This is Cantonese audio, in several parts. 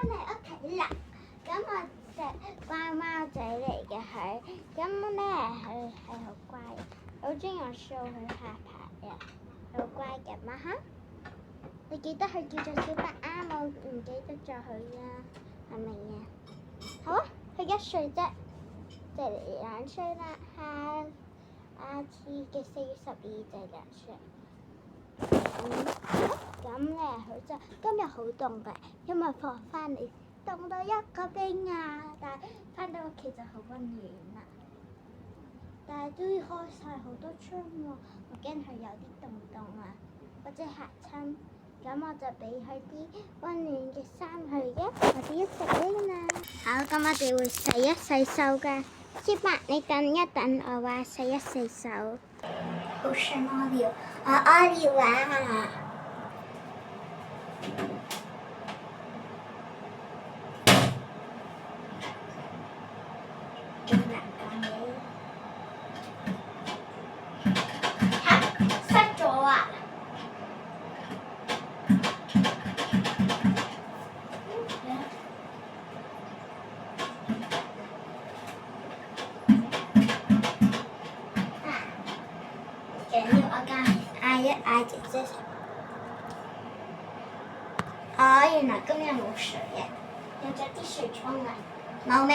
嚟屋企啦。咁我隻乖貓仔嚟嘅佢，咁咧佢係好乖，好中意我 show 佢下巴嘅，好乖嘅嘛哈。你記得佢叫做小白啱，我唔記得咗佢啦，係咪啊？好啊，佢1歲啫，就嚟2歲啦，下次嘅4月12就2歲。咁咧佢就今日好凍嘅，因為放翻嚟凍到一個冰啊！但係翻到屋企就好溫暖啦。但係都要開晒好多窗喎，我驚佢有啲凍啊，或者嚇親。咁我就俾佢啲溫暖嘅衫佢嘅，我哋一齊拎啦。好，咁我哋會洗一洗手㗎。小白，你等一等我話洗一洗手。好想屙尿，我屙尿啊！咁難講嘢。嚇！塞咗啊！嗌姐姐食。原來今日冇水嘅，用咗啲水沖啊。冇味。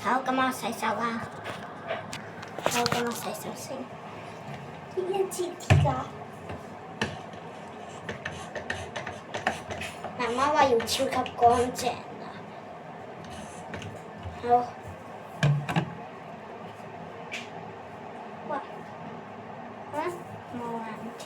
好，咁我洗手啦。好，咁我洗手先。點樣切啲㗎？媽媽話要超級乾淨啊。好。喂。冇問題。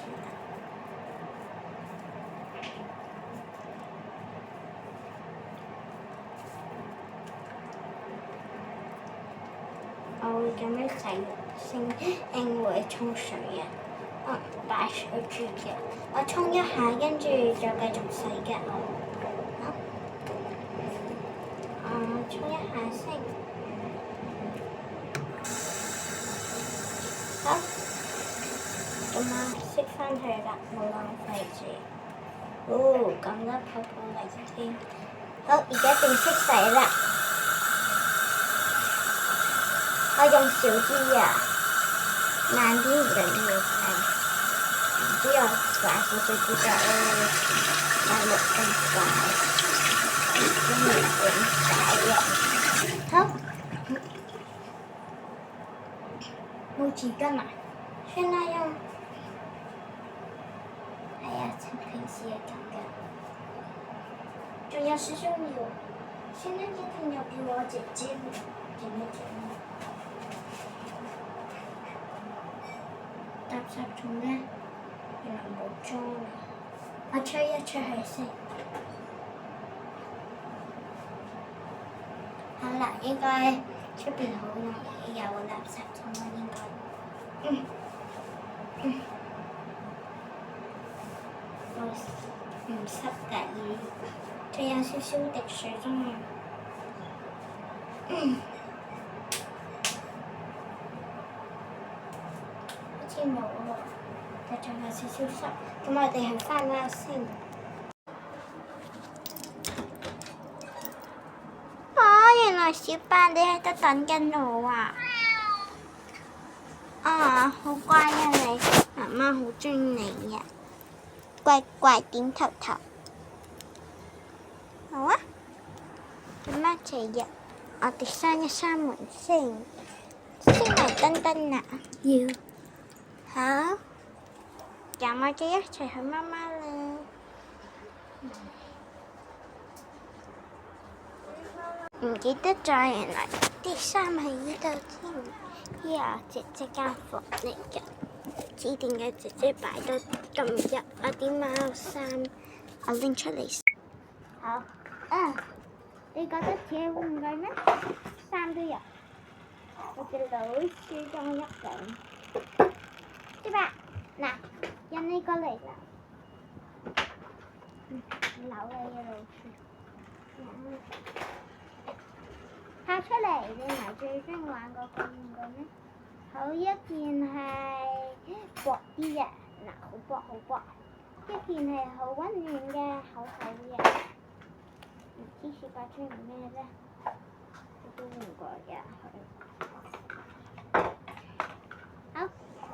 我會咁樣洗先會沖水嘅，擺水住嘅。我沖一下，跟住就繼續洗嘅。好，沖一下先。好，咁啊，熄返佢啦，冇浪費住。咁多泡泡嚟添。好，而家正式洗啦。我用少啲啊，慢啲唔緊要嘅。唔知我擺少少啲就慢落咁快，跟住點洗啊？好，冇紙巾啊，算啦用。係啊，平時係咁嘅。仲有少少尿，算啦，一定要叫我姐姐整一整。垃圾桶咧，原來冇裝啊！我吹一吹佢先。好啦，應該出邊好耐有垃圾桶啦，應該。唔濕㗎，仲有少少滴水啫嘛。好似冇喎，但仲有少少濕。咁我哋去翻貓先。原來小白你喺度等緊我啊！好乖啊你，媽媽好鍾意你呀，乖乖點頭頭。好啊，咁一齊入，我哋閂一閂門先，先嚟燈燈啊！要。好，咁我哋一齊去媽媽啦。唔記得咗，原來啲衫喺呢度添。呢個姐姐間房嚟嘅，唔知點解姐姐擺到咁入啊啲貓衫，我拎出嚟。好，你覺得自己玩具咩？衫都有，我隻老鼠中一頂。小白，嗱，印呢個嚟啦。扭你嘅老鼠。拍出嚟，你唔係最中意玩嗰個玩具咩？好，一件係薄啲嘅，嗱，好薄好薄。一件係好溫暖嘅，好厚嘅。唔知小白中意咩咧？我都換過嘅佢。好，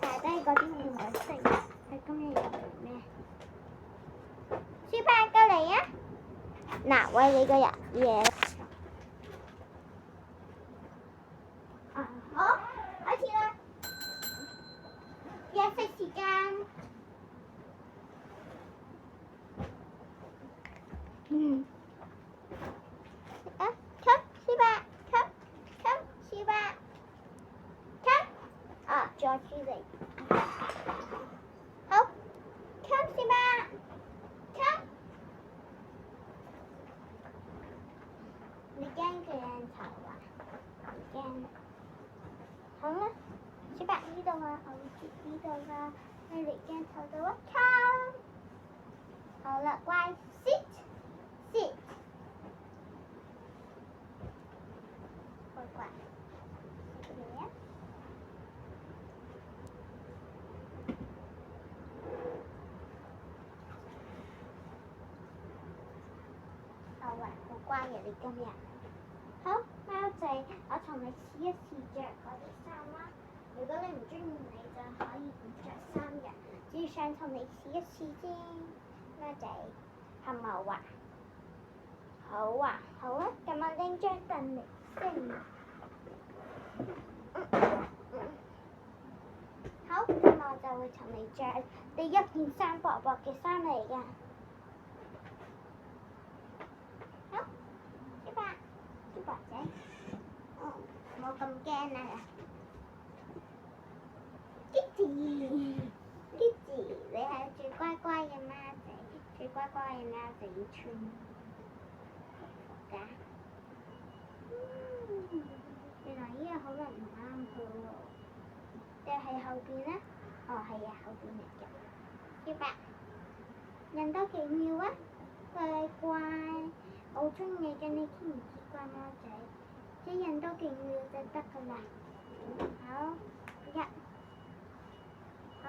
大低嗰啲換咗色，佢今日又係咩？小白過嚟啊！嗱，喂你個人嘢。好，開始啦！夜食時間。再出嚟。好，come 小白 ，come。你驚鏡頭啊？唔驚。好啦，小白呢度啊，我會接呢度啦，你嚟鏡頭度啊 ，come。好啦，乖 ，sit。乖乖。嚟啊！好乖嘅你今日。好，貓仔，我同你試一試着嗰啲衫啦。如果你唔中意，你就可以唔着衫嘅。只想同你試一試啫，貓仔，係咪好啊？好啊，好啊，咁我拎張凳嚟先。好，咁我就會同你着第一件衫薄薄嘅衫嚟㗎。小白仔，冇咁驚啊！Kitty，你係最乖乖嘅貓仔，最乖乖嘅貓仔要穿㗎。原來呢個可能唔啱佢喎，定係後邊咧？哦，係啊，後邊嚟嘅。小白，人都奇妙啊，乖乖，我好中意嘅，你知唔知乖貓仔？只人都奇妙就得㗎啦。好，好，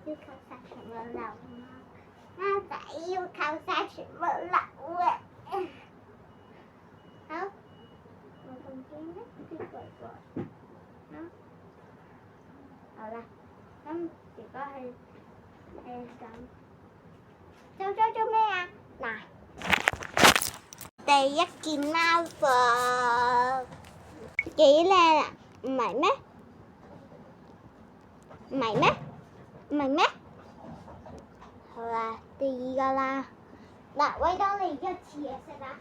要扣晒全部流啊！貓仔要扣晒全部流啊！好，冇咁驚咩？啲鬼怪。好啦，咁如果係咁，做咗做咩啊？嗱，第一件貓服幾靚啊！唔係咩？唔係咩？唔係咩？好啦，第二個啦。嗱，餵到你一次嘢食啦。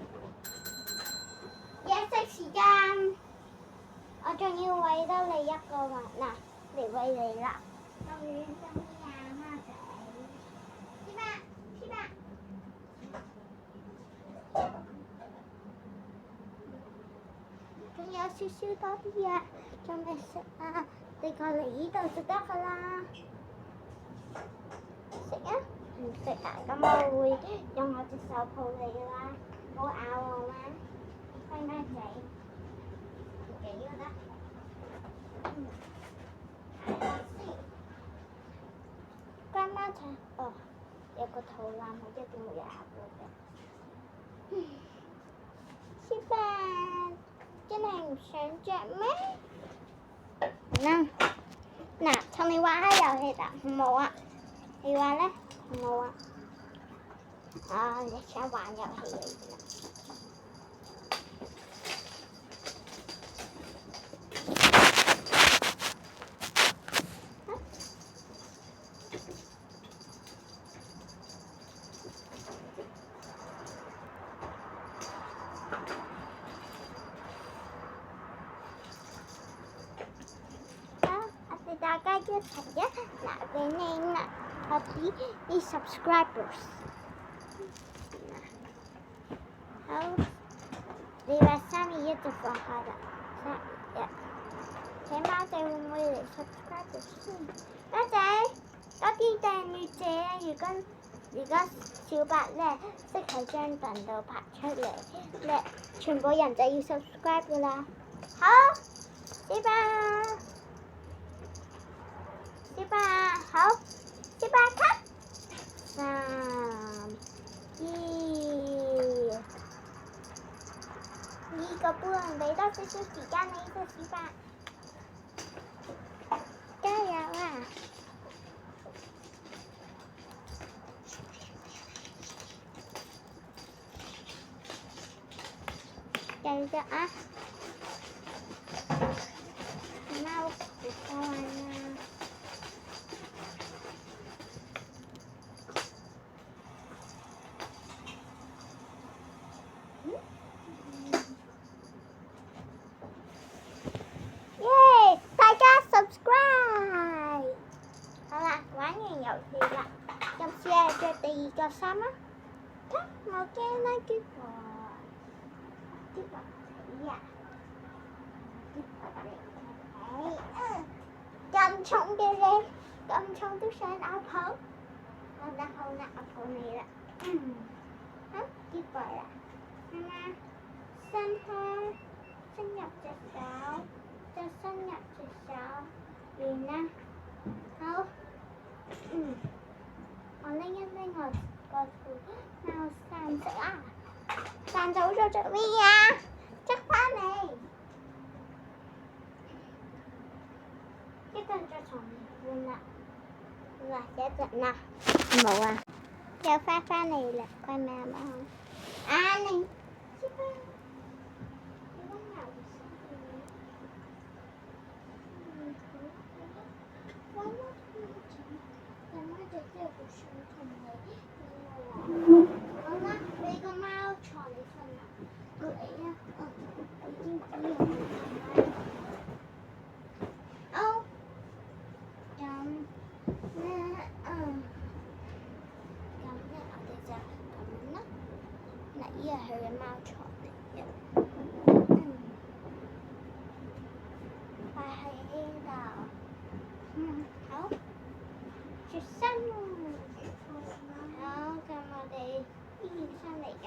嘢食時間，我仲要餵多你一個嘛。嗱，嚟餵你啦。終於啊，貓仔。小白。仲有少少多啲嘢，仲未食啊！你過嚟呢度就得㗎啦。食啊！唔食啊，咁我會用我隻手抱你啦，唔好咬我啦，乖貓仔，幾個得？乖貓仔，哦，有個肚腩，我一定會咬到嘅。小白，真係唔想着咩？嗱，同你玩下遊戲啦，好冇啊？你玩咧？好冇啊？你想玩遊戲嚟㗎？我哋大家一齊拿俾你啦！我啲 subscribers。好，你話3月1就放開啦，3月1。睇貓仔會唔會嚟 subscribe 先？貓仔多啲訂閱者啊！如果小白咧識喺張凳度爬出嚟咧，全部人就要 subscribe 噶啦。好，小白好，小白3、2。個半，俾多少少時間你就試吧。加油啊！繼續啊！貓好可愛啊！耶！大家 subscribe。好啦，玩完遊戲啦，今次係着第二個衫啦。冇驚啦，結果睇啊！咁重嘅你，咁重都想咬抱？好啦，我抱你啦。好，結果啦，媽媽伸開，伸入隻手，再伸入隻手，完啦。好，我拎一拎我個套貓衫色啊，散走咗做咩啊？執翻嚟。一陣再同你換啦，嗱一陣啦，冇啊，又翻嚟啦，乖媽媽。啊你，知啦，你溫柔啲。媽媽就真係好想同你。好啦，俾個貓坐你瞓啦。佢嚟啊，已經知道你好。依係佢嘅貓床嚟嘅，擺喺呢度。好，着衫。好，咁我哋呢件衫嚟嘅。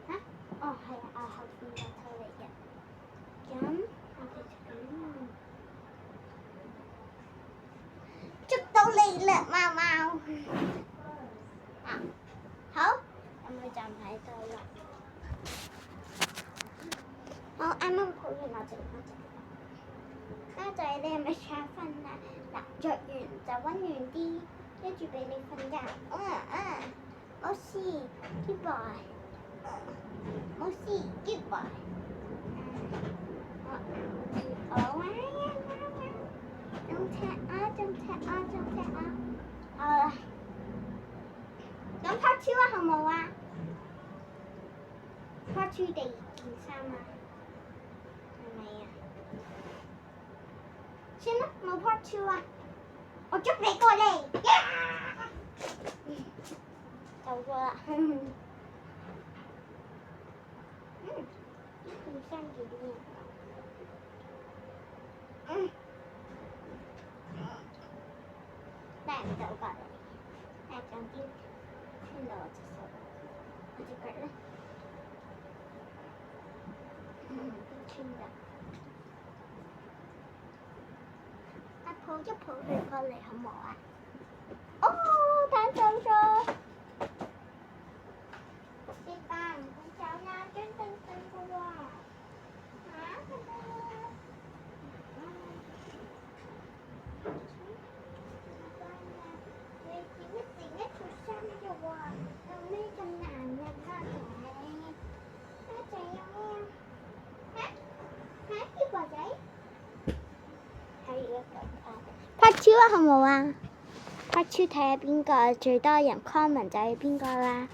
嚇？哦，係啊，後邊個套嚟嘅。咁我哋就咁。捉到你啦，貓貓。好。咁佢就唔喺度啦。我啱啱抱完我隻貓仔。貓仔，你係咪想瞓啊？嗱，着完就溫暖啲，跟住俾你瞓覺。冇事 ，goodbye。冇事 ，goodbye。仲踢啊！好啦。咁 part 2啊，好冇啊？part 2第二件衫啊，係咪啊？算啦，冇 part 2啊，我捉你過嚟，走咗啦。呢件衫幾靚啊！帶唔到過嚟，帶上啲。穿到我隻手，我隻腳咧，都穿㗎。抱一抱佢過嚟好冇啊？哦，彈走咗。食飯唔好走啦，張凳㗎喎。有咩咁難呀，家姐？家姐有咩啊？呢個仔？係一個part 2啊，好冇啊？part 2睇下邊個最多人 comment 就係邊個啦。